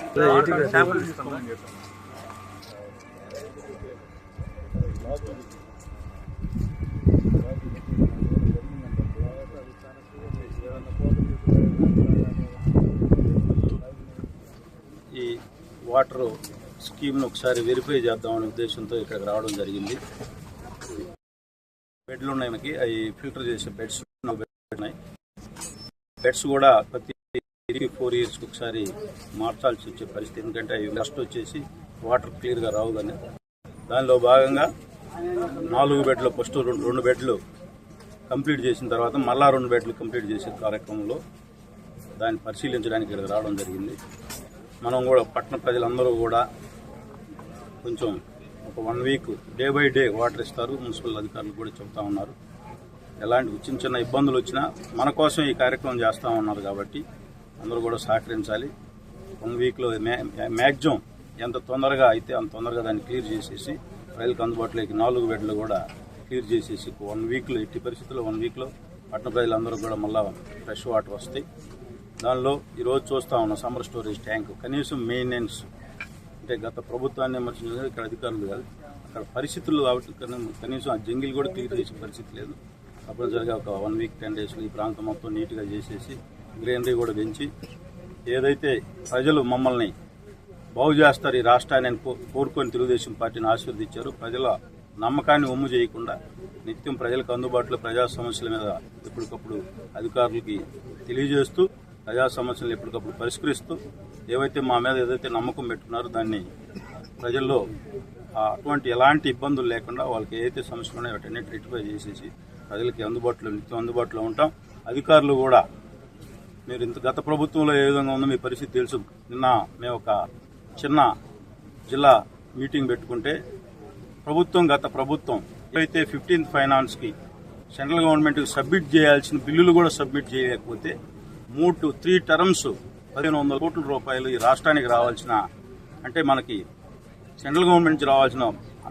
ఈ వాటర్ స్కీమ్ను ఒకసారి వెరిఫై చేద్దామనే ఉద్దేశంతో ఇక్కడికి రావడం జరిగింది. బెడ్లు ఉన్నాయి, మనకి అవి ఫిల్టర్ చేసే బెడ్స్ ఉన్నాయి. బెడ్స్ కూడా ప్రతి 4 years ఒకసారి మార్చాల్సి వచ్చే పరిస్థితి, ఎందుకంటే అవి ఫస్ట్ వచ్చేసి వాటర్ క్లియర్గా రావు. కానీ దానిలో భాగంగా 4 బెడ్లు ఫస్ట్ 2 బెడ్లు కంప్లీట్ చేసిన తర్వాత మళ్ళా 2 బెడ్లు కంప్లీట్ చేసే కార్యక్రమంలో దాన్ని పరిశీలించడానికి ఇక్కడికి రావడం జరిగింది. మనం కూడా పట్టణ ప్రజలందరూ కూడా కొంచెం ఒక 1 week day by day water ఇస్తారు. మున్సిపల్ అధికారులు కూడా చెబుతా ఉన్నారు. ఎలాంటి చిన్న చిన్న ఇబ్బందులు వచ్చినా మన కోసం ఈ కార్యక్రమం చేస్తూ ఉన్నారు కాబట్టి అందరూ కూడా సహకరించాలి. 1 weekలో మ్యాక్సిమం ఎంత తొందరగా అయితే అంత తొందరగా దాన్ని క్లియర్ చేసేసి ప్రజలకు అందుబాటులోకి 4 బెడ్లు కూడా క్లియర్ చేసేసి 1 weekలో ఎట్టి పరిస్థితుల్లో 1 weekలో పట్టణ ప్రజలందరూ కూడా మళ్ళీ ఫ్రెష్ వాటర్ వస్తాయి. దానిలో ఈరోజు చూస్తూ ఉన్నాం సమ్మర్ స్టోరేజ్ ట్యాంక్ కనీసం మెయింటెనెన్స్ అంటే గత ప్రభుత్వాన్ని విమర్శించడం ఇక్కడ అధికారులు కాదు, అక్కడ పరిస్థితులు కాబట్టి కనీసం ఆ జంగిల్ కూడా క్లియర్ చేసే పరిస్థితి లేదు. తప్పనిసరిగా ఒక 1 week 10 daysలో ఈ ప్రాంతం మొత్తం నీట్గా చేసేసి గ్రీనరీ కూడా పెంచి ఏదైతే ప్రజలు మమ్మల్ని బాగు చేస్తారు ఈ రాష్ట్రాన్ని కోరుకొని తెలుగుదేశం పార్టీని ఆశీర్వదించారు. ప్రజల నమ్మకాన్ని ఒమ్ము చేయకుండా నిత్యం ప్రజలకు అందుబాటులో ప్రజా సమస్యల మీద ఎప్పటికప్పుడు అధికారులకి తెలియజేస్తూ ప్రజా సమస్యలను ఎప్పటికప్పుడు పరిష్కరిస్తూ ఏవైతే మా మీద ఏదైతే నమ్మకం పెట్టుకున్నారో దాన్ని ప్రజల్లో అటువంటి ఎలాంటి ఇబ్బందులు లేకుండా వాళ్ళకి ఏదైతే సమస్యలు ఉన్నాయో వాటన్నిటి రెక్టిఫై చేసేసి ప్రజలకి నిత్యం అందుబాటులో ఉంటాం. అధికారులు కూడా మీరు గత ప్రభుత్వంలో ఏ విధంగా ఉందో మీ పరిస్థితి తెలుసు. నిన్న మేము ఒక చిన్న జిల్లా మీటింగ్ పెట్టుకుంటే గత ప్రభుత్వం ఏవైతే 15th ఫైనాన్స్కి సెంట్రల్ గవర్నమెంట్కి సబ్మిట్ చేయాల్సిన బిల్లులు కూడా సబ్మిట్ చేయలేకపోతే 3 to 3 terms 1500 కోట్ల రూపాయలు ఈ రాష్ట్రానికి రావాల్సిన, అంటే మనకి సెంట్రల్ గవర్నమెంట్ నుంచి రావాల్సిన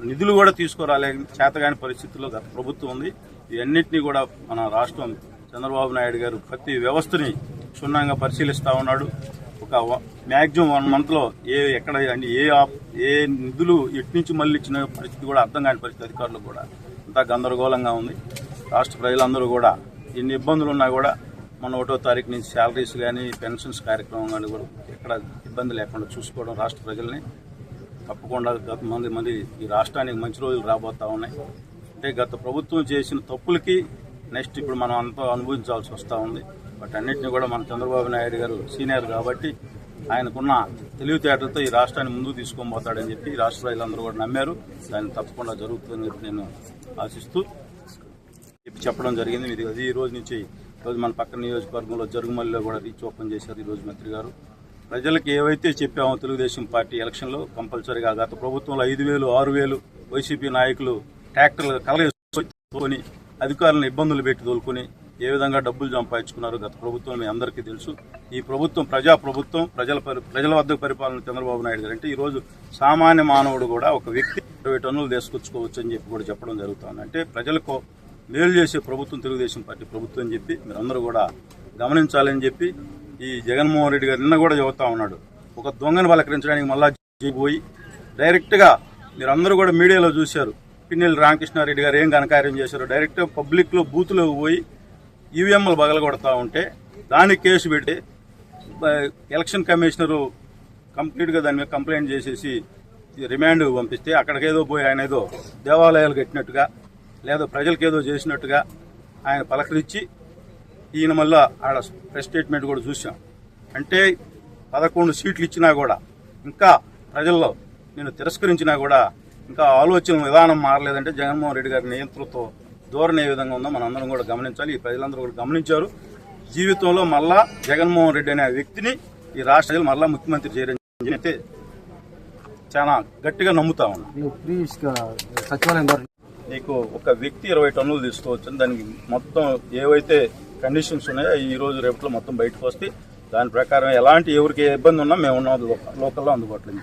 నిధులు కూడా తీసుకురాలే చేతగాని పరిస్థితుల్లో గత ప్రభుత్వం ఉంది. ఇవన్నింటినీ కూడా మన రాష్ట్రం చంద్రబాబు నాయుడు గారు ప్రతి వ్యవస్థని క్షుణ్ణంగా పరిశీలిస్తూ ఉన్నాడు. ఒక మ్యాక్సిమం 1 monthలో ఎక్కడ ఏ నిధులు ఎటు నుంచి మళ్ళీ ఇచ్చిన పరిస్థితి కూడా అర్థం కాని పరిస్థితి అధికారులు కూడా అంతా గందరగోళంగా ఉంది. రాష్ట్ర ప్రజలందరూ కూడా ఎన్ని ఇబ్బందులు ఉన్నా కూడా మన 1వ తారీఖు నుంచి శాలరీస్ కానీ పెన్షన్స్ కార్యక్రమం కానీ కూడా ఎక్కడ ఇబ్బంది లేకుండా చూసుకోవడం రాష్ట్ర ప్రజల్ని తప్పకుండా గత మంది ఈ రాష్ట్రానికి మంచి రోజులు రాబోతా ఉన్నాయి. అంటే గత ప్రభుత్వం చేసిన తప్పులకి నెక్స్ట్ ఇప్పుడు మనం అంతా అనుభవించాల్సి వస్తూ ఉంది. బట్ అన్నింటినీ కూడా మన చంద్రబాబు నాయుడు గారు సీనియర్ కాబట్టి ఆయనకున్న తెలివితేటలతో ఈ రాష్ట్రాన్ని ముందుకు తీసుకొని పోతాడని చెప్పి ఈ రాష్ట్ర ప్రజలందరూ కూడా నమ్మారు. దాన్ని తప్పకుండా జరుగుతుందని చెప్పి నేను ఆశిస్తూ చెప్పడం జరిగింది. ఇది ఈ రోజు నుంచి ఈరోజు మన పక్కన నియోజకవర్గంలో జరుగుమల్లిలో కూడా రీచ్ ఓపెన్ చేశారు ఈరోజు మంత్రి గారు. ప్రజలకు ఏవైతే చెప్పామో తెలుగుదేశం పార్టీ ఎలక్షన్లో కంపల్సరీగా గత ప్రభుత్వంలో 5,000, 6,000 వైసీపీ నాయకులు ట్రాక్టర్లు కలగేసుకొని అధికారులను ఇబ్బందులు పెట్టి తోలుకొని ఏ విధంగా డబ్బులు సంపాదించుకున్నారు గత ప్రభుత్వం మీ అందరికీ తెలుసు. ఈ ప్రభుత్వం ప్రజా ప్రభుత్వం, ప్రజల వద్ద పరిపాలన చంద్రబాబు నాయుడు గారు. అంటే ఈరోజు సామాన్య మానవుడు కూడా ఒక వ్యక్తి 20 టన్నులు తీసుకొచ్చుకోవచ్చు అని చెప్పి కూడా చెప్పడం జరుగుతుంది. అంటే ప్రజలకు మేలు చేసే ప్రభుత్వం తెలుగుదేశం పార్టీ ప్రభుత్వం అని చెప్పి మీరందరూ కూడా గమనించాలని చెప్పి ఈ జగన్మోహన్ రెడ్డి గారు నిన్న కూడా చెబుతా ఉన్నాడు. ఒక దొంగను పలకరించడానికి మళ్ళా పోయి డైరెక్ట్గా మీరందరూ కూడా మీడియాలో చూశారు. పిన్నెల్లి రామకృష్ణారెడ్డి గారు ఏం ఘనకార్యం చేశారు. డైరెక్ట్గా పబ్లిక్లో బూత్లోకి పోయి ఈవీఎంలు బగలగొడతా ఉంటే దానికి కేసు పెట్టి ఎలక్షన్ కమిషనరు కంప్లీట్గా దాని మీద కంప్లైంట్ చేసేసి రిమాండ్ పంపిస్తే అక్కడికేదో పోయి ఆయన ఏదో దేవాలయాలు కట్టినట్టుగా లేదా ప్రజలకు ఏదో చేసినట్టుగా ఆయన పలకరించి ఈయన మళ్ళా ఆడ ప్రెస్ స్టేట్మెంట్ కూడా చూసాం. అంటే 11 సీట్లు ఇచ్చినా కూడా ఇంకా ప్రజల్లో నేను తిరస్కరించినా కూడా ఇంకా ఆలోచన విధానం మారలేదంటే జగన్మోహన్ రెడ్డి గారి నియంత్రణతో ధోరణి ఏ విధంగా ఉందో మనందరం కూడా గమనించాలి. ఈ ప్రజలందరూ కూడా గమనించారు. జీవితంలో మళ్ళా జగన్మోహన్ రెడ్డి అనే వ్యక్తిని ఈ రాష్ట్ర ప్రజలు మళ్ళా ముఖ్యమంత్రి చేయరని అయితే చాలా గట్టిగా నమ్ముతా ఉన్నా. నీకు ఒక వ్యక్తి 20 టన్నులు తీసుకోవచ్చు. దానికి మొత్తం ఏవైతే కండిషన్స్ ఉన్నాయో ఈ రోజు రేపట్లో మొత్తం బయటకు వస్తే దాని ప్రకారం ఎలాంటి ఎవరికి ఇబ్బంది ఉన్నా మేము ఉన్న లోకల్లో అందుబాటులో